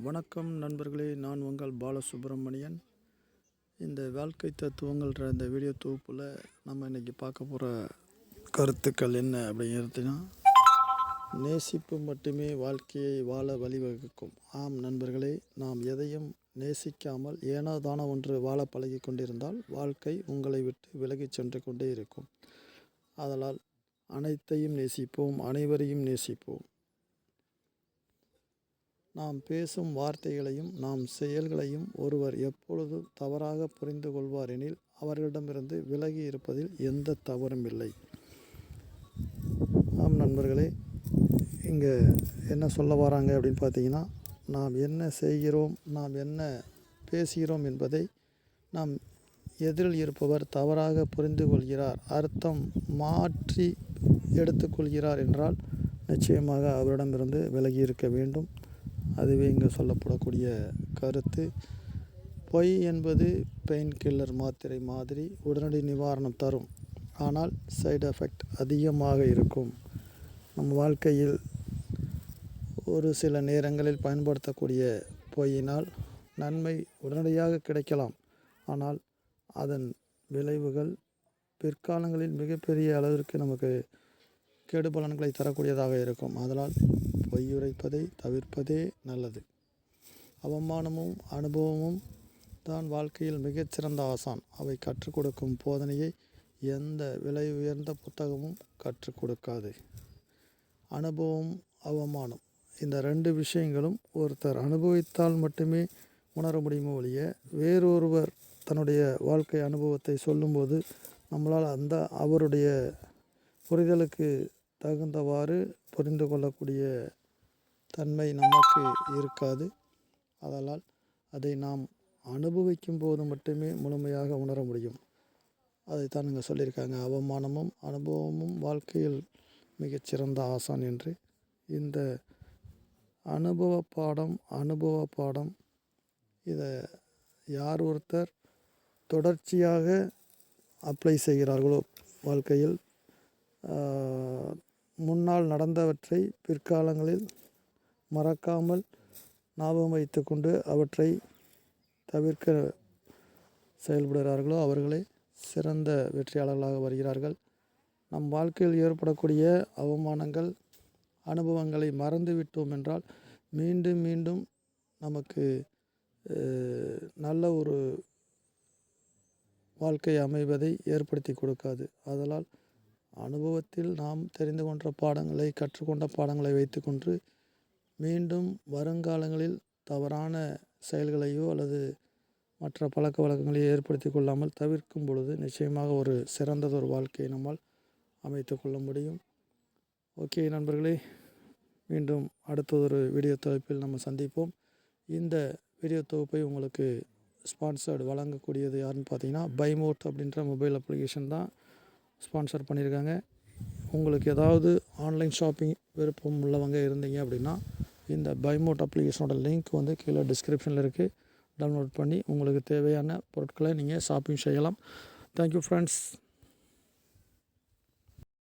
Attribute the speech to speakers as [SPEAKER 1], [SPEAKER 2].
[SPEAKER 1] வணக்கம் நண்பர்களே, நான் உங்கள் பாலசுப்ரமணியன். இந்த வாழ்க்கை தத்துவங்கள்ன்ற இந்த வீடியோ தொகுப்பில் நம்ம இன்றைக்கி பார்க்க போகிற கருத்துக்கள் என்ன அப்படிங்கிறதுனா, நேசிப்பு மட்டுமே வாழ்க்கையை வாழ வழிவகுக்கும். ஆம் நண்பர்களே, நாம் எதையும் நேசிக்காமல் ஏனோ தானோ ஒன்று வாழ பழகி கொண்டிருந்தால் வாழ்க்கை உங்களை விட்டு விலகிச் சென்று கொண்டே இருக்கும். அதனால் அனைத்தையும் நேசிப்போம், அனைவரையும் நேசிப்போம். நாம் பேசும் வார்த்தைகளையும் நாம் செயல்களையும் ஒருவர் எப்பொழுது தவறாக புரிந்து கொள்வார் எனில் அவர்களிடமிருந்து விலகி இருப்பதில் எந்த தவறும் இல்லை. ஆம் நண்பர்களே, இங்கே என்ன சொல்ல வராங்க அப்படின்னு பார்த்தீங்கன்னா, நாம் என்ன செய்கிறோம், நாம் என்ன பேசுகிறோம் என்பதை நாம் எதிரில் இருப்பவர் தவறாக புரிந்து கொள்கிறார், அர்த்தம் மாற்றி எடுத்துக்கொள்கிறார் என்றால் நிச்சயமாக அவரிடமிருந்து விலகி இருக்க வேண்டும். அதுவே இங்கே சொல்லப்படக்கூடிய கருத்து. பொய் என்பது பெயின் கில்லர் மாத்திரை மாதிரி உடனடி நிவாரணம் தரும், ஆனால் சைடு எஃபெக்ட் அதிகமாக இருக்கும். நம் வாழ்க்கையில் ஒரு சில நேரங்களில் பயன்படுத்தக்கூடிய பொய்யினால் நன்மை உடனடியாக கிடைக்கலாம், ஆனால் அதன் விளைவுகள் பிற்காலங்களில் மிகப்பெரிய அளவிற்கு நமக்கு கெடுபலன்களை தரக்கூடியதாக இருக்கும். அதனால் பொய்யுரைப்பதை தவிர்ப்பதே நல்லது. அவமானமும் அனுபவமும் தான் வாழ்க்கையில் மிகச்சிறந்த ஆசான். அவை கற்றுக் கொடுக்கும் போதனையை எந்த விலை உயர்ந்த புத்தகமும் கற்றுக் கொடுக்காது. அனுபவம், அவமானம், இந்த ரெண்டு விஷயங்களும் ஒருத்தர் அனுபவித்தால் மட்டுமே உணர முடியுமோ ஒழிய, வேறொருவர் தன்னுடைய வாழ்க்கை அனுபவத்தை சொல்லும்போது நம்மளால் அந்த அவருடைய புரிதலுக்கு தகுந்தவாறு புரிந்து கொள்ளக்கூடிய தன்மை நமக்கு இருக்காது. அதனால் அதை நாம் அனுபவிக்கும் போது மட்டுமே முழுமையாக உணர முடியும். அதைத்தான் இங்கே சொல்லியிருக்காங்க, அவமானமும் அனுபவமும் வாழ்க்கையில் மிகச்சிறந்த ஆசான் என்று. இந்த அனுபவ பாடம் இதை யார் ஒருத்தர் தொடர்ச்சியாக அப்ளை செய்கிறார்களோ வாழ்க்கையில், முன்னால் நடந்தவற்றை பிற்காலங்களில் மறக்காமல் ஞாபகம் வைத்து கொண்டு அவற்றை தவிர்க்க செயல்படுகிறார்களோ அவர்களே சிறந்த வெற்றியாளர்களாக வருகிறார்கள். நம் வாழ்க்கையில் ஏற்படக்கூடிய அவமானங்கள், அனுபவங்களை மறந்துவிட்டோம் என்றால் மீண்டும் மீண்டும் நமக்கு நல்ல ஒரு வாழ்க்கை அமைவதை ஏற்படுத்தி கொடுக்காது. அதனால் அனுபவத்தில் நாம் தெரிந்து கொண்ட பாடங்களை, கற்றுக்கொண்ட பாடங்களை வைத்துக்கொண்டு மீண்டும் வருங்காலங்களில் தவறான செயல்களையோ அல்லது மற்ற பழக்க வழக்கங்களையோ ஏற்படுத்தி கொள்ளாமல் தவிர்க்கும் பொழுது நிச்சயமாக ஒரு சிறந்ததொரு வாழ்க்கையை நம்மால் அமைத்து கொள்ள முடியும். ஓகே நண்பர்களே, மீண்டும் அடுத்ததொரு வீடியோ தொகுப்பில் நம்ம சந்திப்போம். இந்த வீடியோ தொகுப்பை உங்களுக்கு ஸ்பான்சர்டு வழங்கக்கூடியது யாருன்னு பார்த்தீங்கன்னா, பைமோட் அப்படின்ற மொபைல் அப்ளிகேஷன் தான் ஸ்பான்சர் பண்ணியிருக்காங்க. உங்களுக்கு ஏதாவது ஆன்லைன் ஷாப்பிங் விருப்பம் உள்ளவங்க இருந்தீங்க அப்படின்னா, இந்த பைமோட் அப்ளிகேஷனோட லிங்க் கீழே டிஸ்கிரிப்ஷனில் இருக்குது. டவுன்லோட் பண்ணி உங்களுக்கு தேவையான பொருட்களை நீங்கள் ஷாப்பிங் செய்யலாம். Thank you friends.